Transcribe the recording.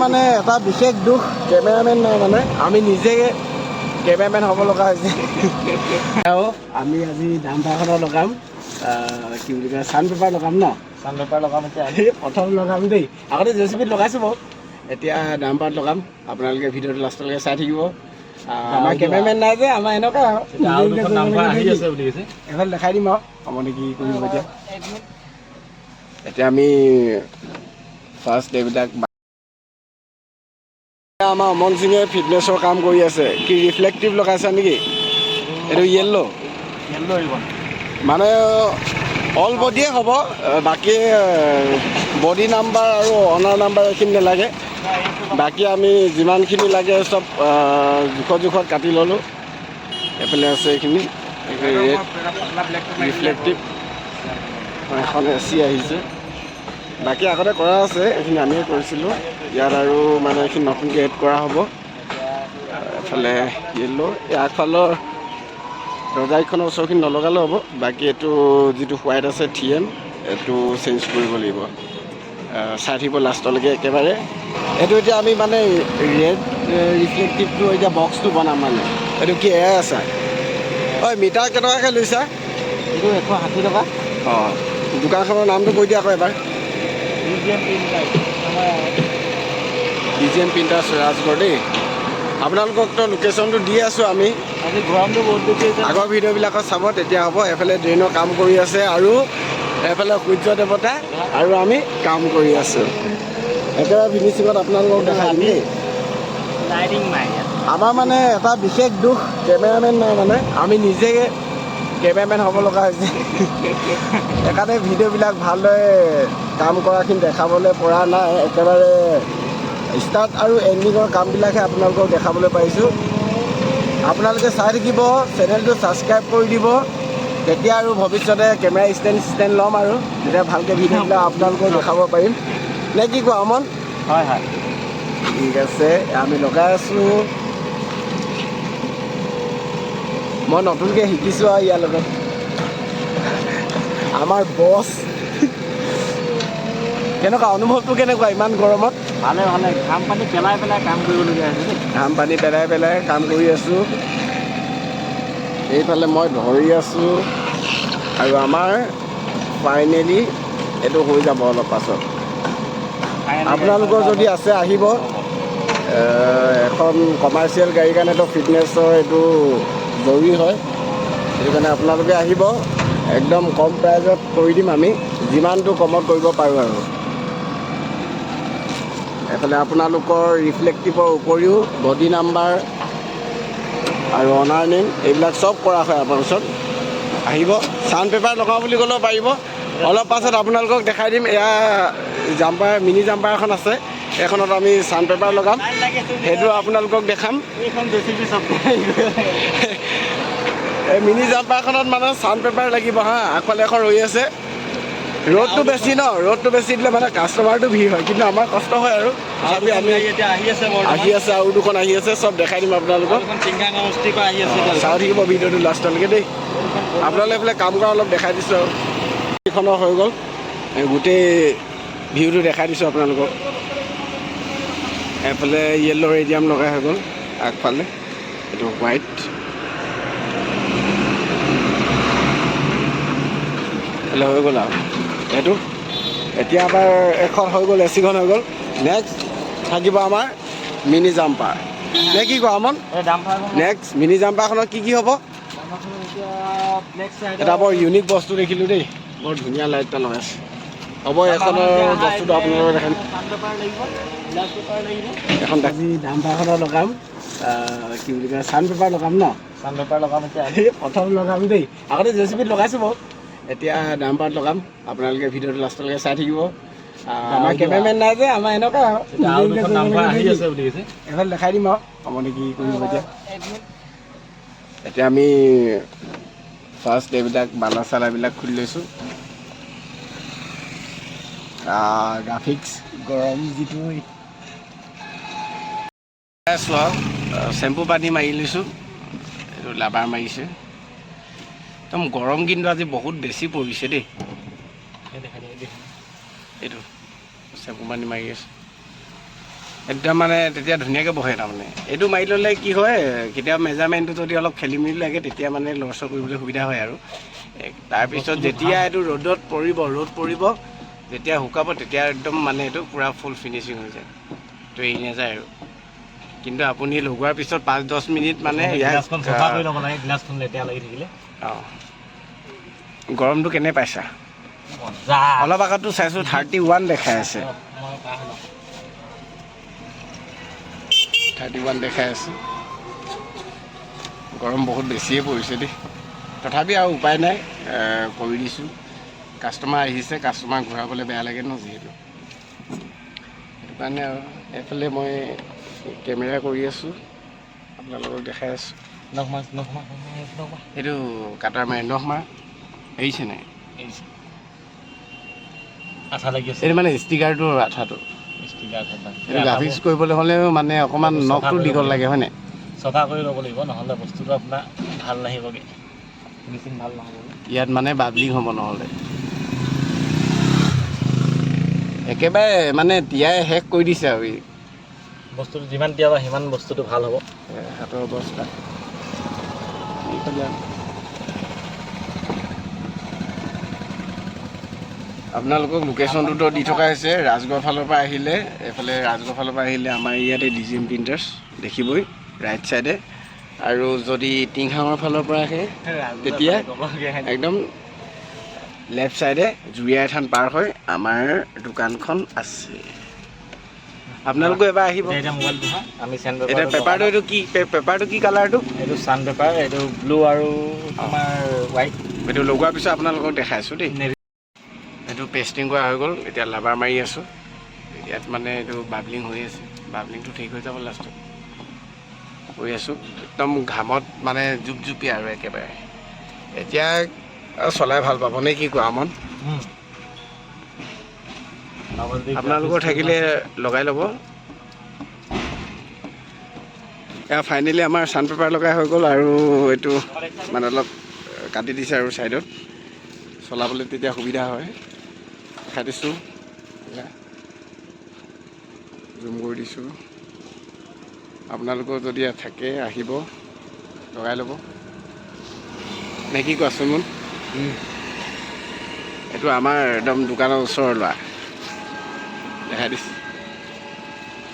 মানে এটা বিশেষ দুখ কেমেৰামেন নাই মানে আমি নিজে কেমেৰামেন হ'ব লগা হৈছে আমি আজি ডাম্পাৰখনত লগাম কি বুলি কয় চান পেপাৰ লগাম ন চান পেপাৰ লগাম এতিয়া প্ৰথম লগাম দেই আগতে জেচিবিত লগাইছোঁ বাৰু এতিয়া ডাম্পাৰত লগাম আপোনালোকে ভিডিঅ'টো লাষ্টলৈকে চাই থাকিব আমাৰ কেমেৰামেন নাই যে আমাৰ এনেকুৱা এফালে দেখাই দিম আৰু সময় কি কৰিব এতিয়া আমি ফাৰ্ষ্ট ডেবিলাক আমাৰ অমন সিঙে ফিটনেছৰ কাম কৰি আছে কি ৰিফ্লেক্টিভ লগাইছা নেকি এইটো য়েল্ল' মানে অল বডিয়ে হ'ব বাকী বডি নাম্বাৰ আৰু অনাৰ নাম্বাৰ এইখিনি নালাগে বাকী আমি যিমানখিনি লাগে চব জোখত কাটি ল'লোঁ এইফালে আছে এইখিনি ৰিফ্লেক্টিভ এখন AC আহিছে বাকী আগতে কৰা আছে এইখিনি আমিয়ে কৰিছিলোঁ ইয়াত আৰু মানে এইখিনি নতুনকৈ এড কৰা হ'ব এফালে য়েল্ল' এই আগফালৰ দৰ্জাখনৰ ওচৰখিনি নলগালেও হ'ব বাকী এইটো যিটো হোৱাইট আছে TM এইটো চেঞ্জ কৰিব লাগিব চাই থাকিব লাষ্টলৈকে একেবাৰে এইটো এতিয়া আমি মানে ৰেড ৰিফ্লেক্টিভটো এতিয়া বক্সটো বনাম মানে এইটো কি এয়াই আছে ঐ মিটাৰ কেইটকাকৈ লৈছা এইটো 160 টকা অঁ দোকানখনৰ নামটো কৈ দিয়া আকৌ এবাৰ DGM প্ৰিণ্টাৰ্ছ ৰাজগড় দেই আপোনালোককতো লোকেশ্যনটো দি আছোঁ আমি আজি গৰমটো বহুত বেছি আগৰ ভিডিঅ'বিলাকত চাব তেতিয়া হ'ব এফালে ড্ৰেইনৰ কাম কৰি আছে আৰু এফালে সূৰ্য দেৱতা আৰু আমি কাম কৰি আছোঁ একেবাৰে ফিনিচিঙত আপোনালোকক দেখাই দিম দেই আমাৰ মানে এটা বিশেষ দুখ কেমেৰামেন নাই মানে আমি নিজে কেমেৰামেন হ'ব লগা হৈছে সেইকাৰণে ভিডিঅ'বিলাক ভালদৰে কাম কৰাখিনি দেখাবলৈ পৰা নাই একেবাৰে ষ্টাৰ্ট আৰু এণ্ডিঙৰ কামবিলাকহে আপোনালোকক দেখাবলৈ পাৰিছোঁ আপোনালোকে চাই থাকিব চেনেলটো ছাবস্ক্ৰাইব কৰি দিব তেতিয়া আৰু ভৱিষ্যতে কেমেৰা ষ্টেণ্ড ল'ম আৰু তেতিয়া ভালকৈ ভিডিঅ'বিলাক আপোনালোকক দেখাব পাৰিম নে কি কোৱা অমন হয় হয় ঠিক আছে আমি লগাই আছোঁ মই নতুনকৈ শিকিছোঁ আৰু ইয়াৰ লগত আমাৰ বছ কেনেকুৱা অনুভৱটো কেনেকুৱা ইমান গৰমত ভালে ঘাম পানী পেলাই কাম কৰিবলগীয়া হৈছে ঘাম পানী পেলাই কাম কৰি আছোঁ এইফালে মই ধৰি আছোঁ আৰু আমাৰ ফাইনেলি এইটো হৈ যাব অলপ পাছত আপোনালোকৰ যদি আছে আহিব এখন কমাৰ্চিয়েল গাড়ীৰ কাৰণেতো ফিটনেছৰ এইটো জৰুৰী হয় সেইটো কাৰণে আপোনালোকে আহিব একদম কম প্ৰাইজত কৰি দিম আমি যিমানটো কমত কৰিব পাৰোঁ আৰু এইফালে আপোনালোকৰ ৰিফ্লেক্টিভৰ উপৰিও বডি নাম্বাৰ আৰু অনাৰ নেম এইবিলাক চব কৰা হয় আপোনাৰ ওচৰত আহিব চাউণ্ড পেপাৰ লগাওঁ বুলি ক'লেও পাৰিব অলপ পাছত আপোনালোকক দেখাই দিম এয়া জাম্পাৰ মিনি জাম্পাৰ এখন আছে এইখনত আমি চাউণ্ড পেপাৰ লগাম সেইটো আপোনালোকক দেখাম এই মিনি জাম্পাৰখনত মানে চাউণ্ড পেপাৰ লাগিব হা আগফালে এখন ৰৈ আছে ৰ'দটো বেছি ন ৰ'দটো বেছি দিলে মানে কাষ্টমাৰটো ভিৰ হয় কিন্তু আমাৰ কষ্ট হয় আৰু আমি এতিয়া আহি আছে আৰু দুখন আহি আছে চব দেখাই দিম আপোনালোকক চাই থাকিব ভিডিঅ'টো লাষ্টলৈকে দেই আপোনালোকে এইফালে কাম কৰা অলপ দেখাই দিছোঁ আৰু এইখনৰ হৈ গ'ল গোটেই ভিউটো দেখাই দিছোঁ আপোনালোকক এইফালে য়েল্ল' ৰেডিয়াম লগাই হৈ গ'ল আগফালে এইটো হোৱাইট এইফালে হৈ গ'ল আৰু এইটো এতিয়া আমাৰ এখন হৈ গ'ল AC খন হৈ গ'ল নেক্সট থাকিব আমাৰ মিনি জাম্পাৰ নে কি কোৱা অমন নেক্সট মিনি জাম্পাৰখনত কি হ'ব এটা বৰ ইউনিক বস্তু দেখিলোঁ দেই বৰ ধুনীয়া লাইট এটা লগাইছে হ'ব এখনৰ বস্তুটো আপোনালোকে দেখাম এখন আজি জাম্পাৰখনত লগাম কি বুলি কয় চান পেপাৰ লগাম ন চান পেপাৰ লগাম এতিয়া প্ৰথম লগাম দেই আগতে জেচিবিত লগাইছোঁ বাৰু এতিয়া ডাম্পাৰত লগাম আপোনালোকে ভিডিঅ'টো লাষ্টলৈকে চাই থাকিব আমাৰ কেমেৰামেন নাই যে আমাৰ এনেকুৱা এফালে দেখাই দিম আৰু সময় কি কৰিব এতিয়া আমি ফাৰ্ষ্ট এইবিলাক বালা চালাবিলাক খুলি লৈছোঁ গ্ৰাফিক্স গৰম যিটো আছোঁ আৰু চেম্পু পানী মাৰি লৈছোঁ এইটো লাবাৰ মাৰিছে একদম গৰম কিন্তু আজি বহুত বেছি পৰিছে দেই এইটো চেম্পু পানী মাৰি আছে একদম মানে তেতিয়া ধুনীয়াকৈ বহে তাৰমানে এইটো মাৰি ল'লে কি হয় কেতিয়াবা মেজাৰমেণ্টটো যদি অলপ খেলি মেলি লাগে তেতিয়া মানে লৰচৰ কৰিবলৈ সুবিধা হয় আৰু তাৰপিছত যেতিয়া এইটো ৰ'দ পৰিব যেতিয়া শুকাব তেতিয়া একদম মানে এইটো পূৰা ফুল ফিনিচিং হৈ যায় তো এৰি নাযায় আৰু কিন্তু আপুনি লগোৱাৰ পিছত 5-10 মিনিট মানে অঁ গৰমটো কেনে পাইছা অলপ আগতো চাইছোঁ 31 দেখাই আছে 31 দেখাই আছে গৰম বহুত বেছিয়ে পৰিছে দেই তথাপি আৰু উপায় নাই কৰি দিছোঁ কাষ্টমাৰ আহিছে কাষ্টমাৰ ঘূৰাবলৈ বেয়া লাগে ন যিহেতু সেইটো কাৰণে আৰু এইফালে মই কেমেৰা কৰি আছোঁ আপোনালোকক দেখাই আছোঁ এইটো কাটাৰ মাৰে নখমাৰ এৰিছে নাই আঠা লাগি আছে এইটো মানে ষ্টিকাৰটোৰ আঠাটো এইটো গ্ৰাফিক্স কৰিবলৈ হ'লেও মানে অকণমান নখটো দীঘল লাগে হয় নাই চফা কৰি ল'ব লাগিব নহ'লে বস্তুটো আপোনাৰ ভাল নাহিবগৈ ফিনিচিং ভাল নহ'ব ইয়াত মানে বাবলিং হ'ব নহ'লে একেবাৰে মানে তিয়াই শেষ কৰি দিছে আৰু বস্তুটো যিমান তিয়াবা সিমান বস্তুটো ভাল হ'ব হাতৰ অৱস্থা আপোনালোকক লোকেশ্যনটোতো দি থকা হৈছে ৰাজগড় ফালৰ পৰা আহিলে এইফালে ৰাজগড় ফালৰ পৰা আহিলে আমাৰ ইয়াতে ডিজিএম প্ৰিণ্টাৰ্ছ দেখিবই ৰাইট ছাইডে আৰু যদি টিংখাঙৰ ফালৰ পৰা আহে তেতিয়া একদম লেফ্ট ছাইডে জুৰিয়াই থান পাৰ হৈ আমাৰ দোকানখন আছে আপোনালোকে এবাৰ আহিব এতিয়া পেপাৰটো এইটো কি পেপাৰটো কি কালাৰটো এইটো চান পেপাৰ এইটো ব্লু আৰু আমাৰ হোৱাইট এইটো লগোৱাৰ পিছত আপোনালোকক দেখাইছোঁ দেই এইটো পেষ্টিং কৰা হৈ গ'ল এতিয়া লাবাৰ মাৰি আছোঁ ইয়াত মানে এইটো বাবলিং হৈ আছে বাবলিংটো ঠিক হৈ যাব লাষ্টত কৰি আছোঁ একদম ঘামত মানে জুপজুপীয়া আৰু একেবাৰে এতিয়া চলাই ভাল পাব নে কি কোৱা আমন আপোনালোকৰ থাকিলে লগাই ল'ব এয়া ফাইনেলি আমাৰ চান পেপাৰ লগাই হৈ গ'ল আৰু এইটো মানে অলপ কাটি দিছে আৰু ছাইডত চলাবলৈ তেতিয়া সুবিধা হয় দেখাই দিছোঁ জুম কৰি দিছোঁ আপোনালোকৰ যদি থাকে আহিব লগাই ল'ব নে কি কোৱাচোন মোৰ এইটো আমাৰ একদম দোকানৰ ওচৰৰ ল'ৰা দেখাই দিছোঁ